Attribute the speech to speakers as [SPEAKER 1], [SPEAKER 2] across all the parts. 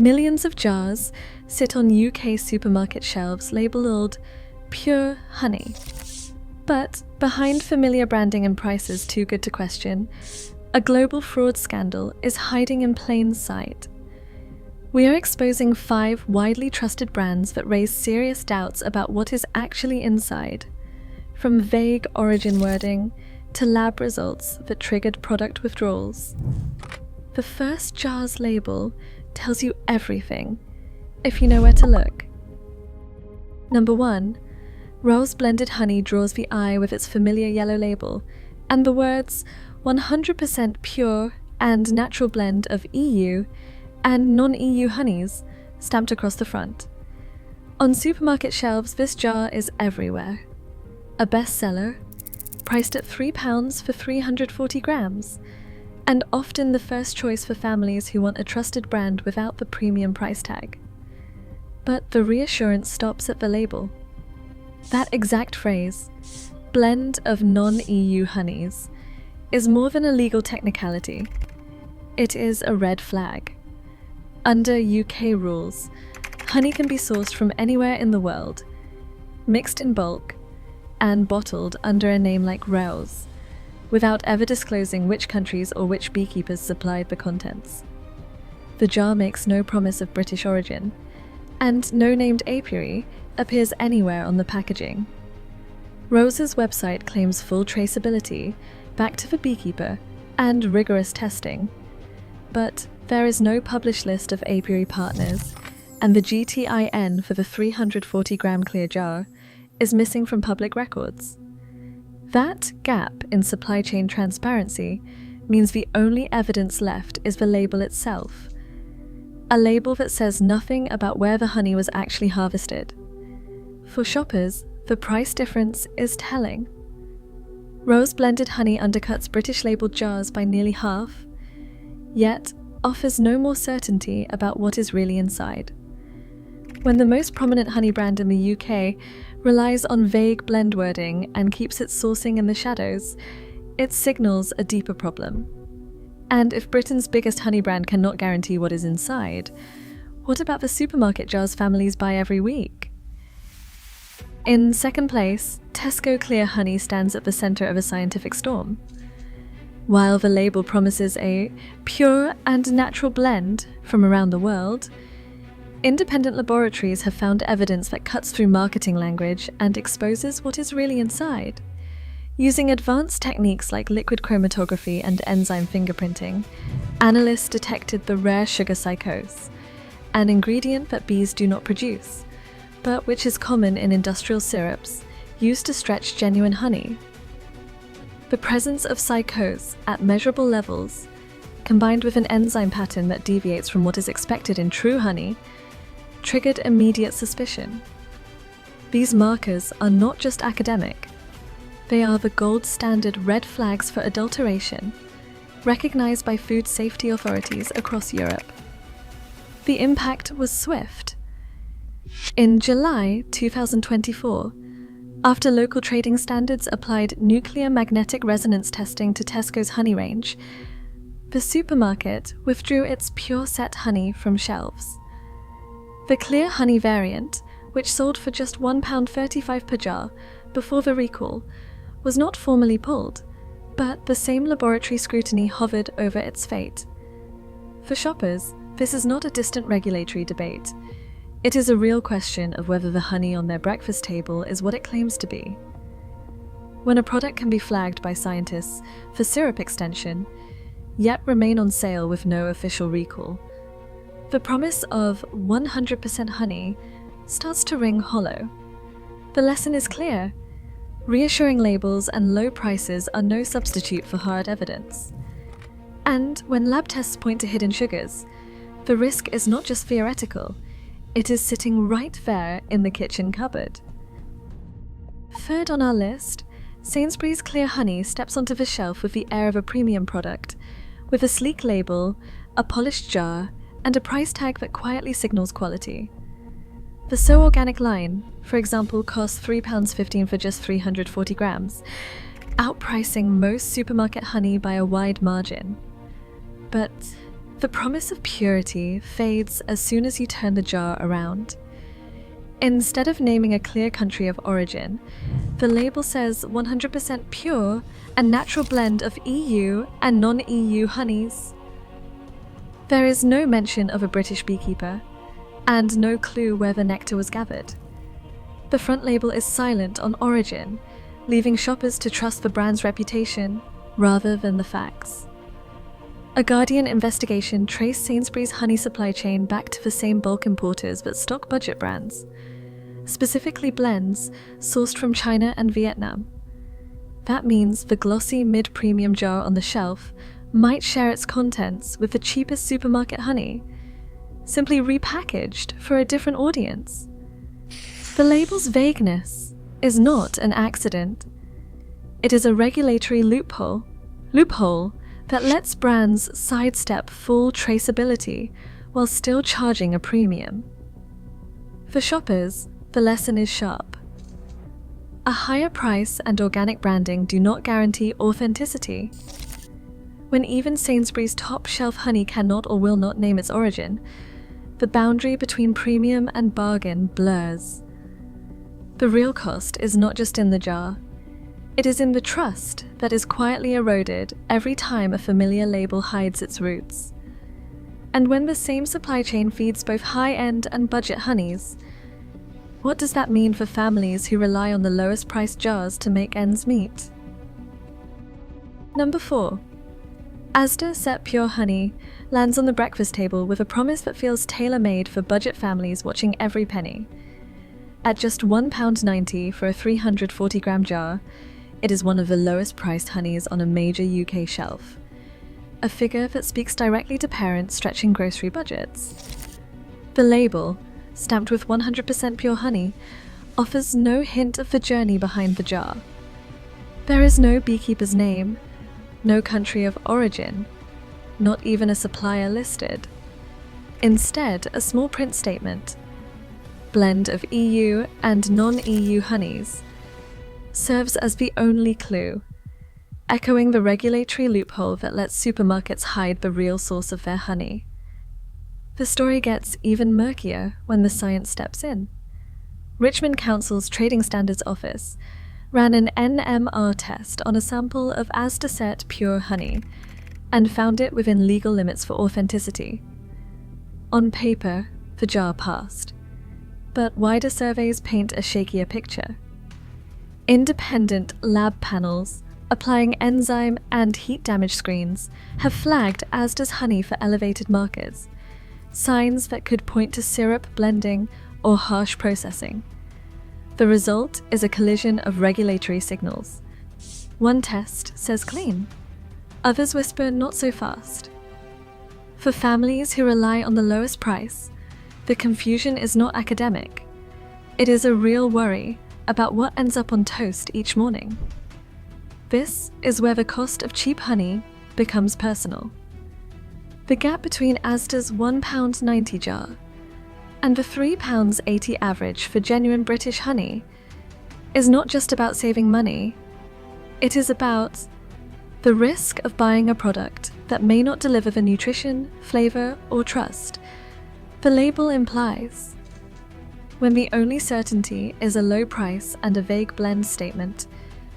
[SPEAKER 1] Millions of jars sit on UK supermarket shelves labelled pure honey. But behind familiar branding and prices too good to question, a global fraud scandal is hiding in plain sight. We are exposing 5 widely trusted brands that raise serious doubts about what is actually inside, from vague origin wording to lab results that triggered product withdrawals. The first jar's label tells you everything, if you know where to look. Number 1. Rose blended honey draws the eye with its familiar yellow label, and the words 100% pure and natural blend of EU and non-EU honeys stamped across the front. On supermarket shelves, this jar is everywhere. A bestseller, priced at £3 for 340 grams, and often the first choice for families who want a trusted brand without the premium price tag. But the reassurance stops at the label. That exact phrase, blend of non-EU honeys, is more than a legal technicality. It is a red flag. Under UK rules, honey can be sourced from anywhere in the world, mixed in bulk, and bottled under a name like Rose, without ever disclosing which countries or which beekeepers supplied the contents. The jar makes no promise of British origin, and no named apiary appears anywhere on the packaging. Rose's website claims full traceability back to the beekeeper and rigorous testing, but there is no published list of apiary partners, and the GTIN for the 340-gram clear jar is missing from public records. That gap in supply chain transparency means the only evidence left is the label itself, a label that says nothing about where the honey was actually harvested. For shoppers, the price difference is telling. Rose blended honey undercuts British labelled jars by nearly half, yet offers no more certainty about what is really inside. When the most prominent honey brand in the UK relies on vague blend wording and keeps its sourcing in the shadows, it signals a deeper problem. And if Britain's biggest honey brand cannot guarantee what is inside, what about the supermarket jars families buy every week? In second place, Tesco Clear Honey stands at the centre of a scientific storm. While the label promises a pure and natural blend from around the world, independent laboratories have found evidence that cuts through marketing language and exposes what is really inside. Using advanced techniques like liquid chromatography and enzyme fingerprinting, analysts detected the rare sugar psychose, an ingredient that bees do not produce, but which is common in industrial syrups used to stretch genuine honey. The presence of psychose at measurable levels, combined with an enzyme pattern that deviates from what is expected in true honey, triggered immediate suspicion. These markers are not just academic. They are the gold standard red flags for adulteration, recognized by food safety authorities across Europe. The impact was swift. In July 2024, after local trading standards applied nuclear magnetic resonance testing to Tesco's honey range, the supermarket withdrew its pure set honey from shelves. The clear honey variant, which sold for just £1.35 per jar before the recall, was not formally pulled, but the same laboratory scrutiny hovered over its fate. For shoppers, this is not a distant regulatory debate. It is a real question of whether the honey on their breakfast table is what it claims to be. When a product can be flagged by scientists for syrup extension, yet remain on sale with no official recall, the promise of 100% honey starts to ring hollow. The lesson is clear. Reassuring labels and low prices are no substitute for hard evidence. And when lab tests point to hidden sugars, the risk is not just theoretical, it is sitting right there in the kitchen cupboard. Third on our list, Sainsbury's Clear Honey steps onto the shelf with the air of a premium product, with a sleek label, a polished jar, and a price tag that quietly signals quality. The So Organic line, for example, costs £3.15 for just 340 grams, outpricing most supermarket honey by a wide margin. But The promise of purity fades as soon as you turn the jar around. Instead of naming a clear country of origin, the label says 100% pure and natural blend of EU and non-EU honeys. There is no mention of a British beekeeper, and no clue where the nectar was gathered. The front label is silent on origin, leaving shoppers to trust the brand's reputation rather than the facts. A Guardian investigation traced Sainsbury's honey supply chain back to the same bulk importers but stock budget brands, specifically blends sourced from China and Vietnam. That means the glossy mid-premium jar on the shelf might share its contents with the cheapest supermarket honey, simply repackaged for a different audience. The label's vagueness is not an accident. It is a regulatory loophole that lets brands sidestep full traceability while still charging a premium. For shoppers, the lesson is sharp. A higher price and organic branding do not guarantee authenticity. When even Sainsbury's top-shelf honey cannot or will not name its origin, the boundary between premium and bargain blurs. The real cost is not just in the jar. It is in the trust that is quietly eroded every time a familiar label hides its roots. And when the same supply chain feeds both high-end and budget honeys, what does that mean for families who rely on the lowest priced jars to make ends meet? Number 4. Asda Set Pure Honey lands on the breakfast table with a promise that feels tailor-made for budget families watching every penny. At just £1.90 for a 340-gram jar, it is one of the lowest priced honeys on a major UK shelf, a figure that speaks directly to parents stretching grocery budgets. The label, stamped with 100% pure honey, offers no hint of the journey behind the jar. There is no beekeeper's name, no country of origin, not even a supplier listed. Instead, a small print statement, blend of EU and non-EU honeys, serves as the only clue, echoing the regulatory loophole that lets supermarkets hide the real source of their honey. The story gets even murkier when the science steps in. Richmond Council's Trading Standards Office ran an NMR test on a sample of Asda Set Pure Honey and found it within legal limits for authenticity. On paper, the jar passed, but wider surveys paint a shakier picture. Independent lab panels applying enzyme and heat damage screens have flagged Asda's honey for elevated markers, signs that could point to syrup blending or harsh processing. The result is a collision of regulatory signals. One test says clean, others whisper not so fast. For families who rely on the lowest price, the confusion is not academic. It is a real worry about what ends up on toast each morning. This is where the cost of cheap honey becomes personal. The gap between Asda's £1.90 jar and the £3.80 average for genuine British honey is not just about saving money. It is about the risk of buying a product that may not deliver the nutrition, flavour, or trust the label implies. When the only certainty is a low price and a vague blend statement,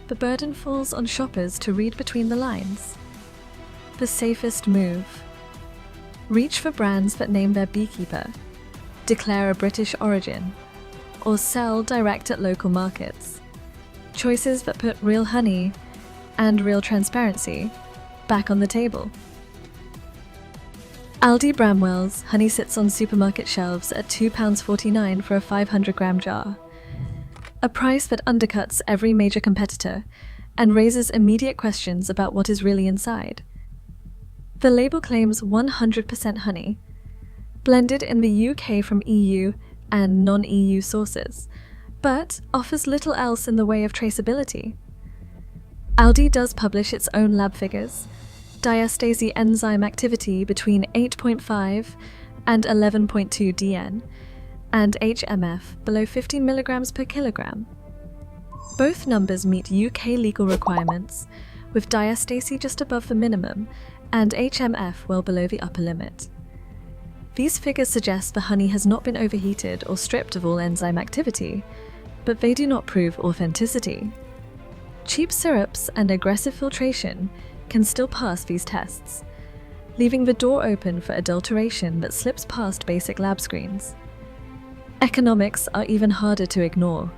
[SPEAKER 1] the burden falls on shoppers to read between the lines. The safest move: reach for brands that name their beekeeper, declare a British origin, or sell direct at local markets. Choices that put real honey and real transparency back on the table. Aldi Bramwell's honey sits on supermarket shelves at £2.49 for a 500-gram jar, a price that undercuts every major competitor and raises immediate questions about what is really inside. The label claims 100% honey, blended in the UK from EU and non-EU sources, but offers little else in the way of traceability. Aldi does publish its own lab figures, diastase enzyme activity between 8.5 and 11.2 DN, and HMF below 15 mg per kilogram. Both numbers meet UK legal requirements, with diastase just above the minimum and HMF well below the upper limit. These figures suggest the honey has not been overheated or stripped of all enzyme activity, but they do not prove authenticity. Cheap syrups and aggressive filtration can still pass these tests, leaving the door open for adulteration that slips past basic lab screens. Economics are even harder to ignore.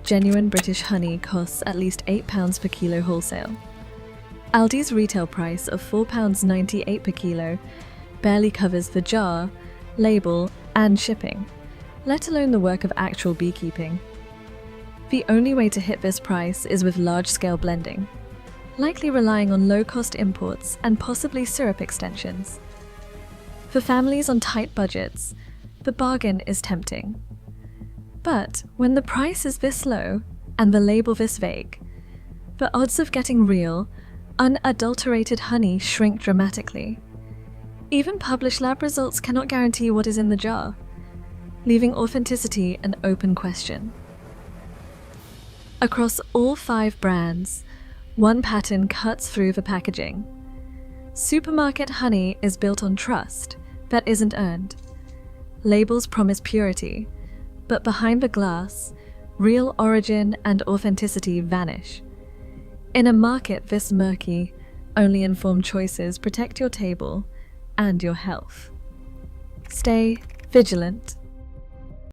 [SPEAKER 1] Genuine British honey costs at least £8 per kilo wholesale. Aldi's retail price of £4.98 per kilo barely covers the jar, label, and shipping, let alone the work of actual beekeeping. The only way to hit this price is with large-scale blending, likely relying on low-cost imports and possibly syrup extensions. For families on tight budgets, the bargain is tempting. But when the price is this low and the label this vague, the odds of getting real, unadulterated honey shrink dramatically. Even published lab results cannot guarantee what is in the jar, leaving authenticity an open question. Across all 5 brands, one pattern cuts through the packaging. Supermarket honey is built on trust that isn't earned. Labels promise purity, but behind the glass, real origin and authenticity vanish. In a market this murky, only informed choices protect your table and your health. Stay vigilant.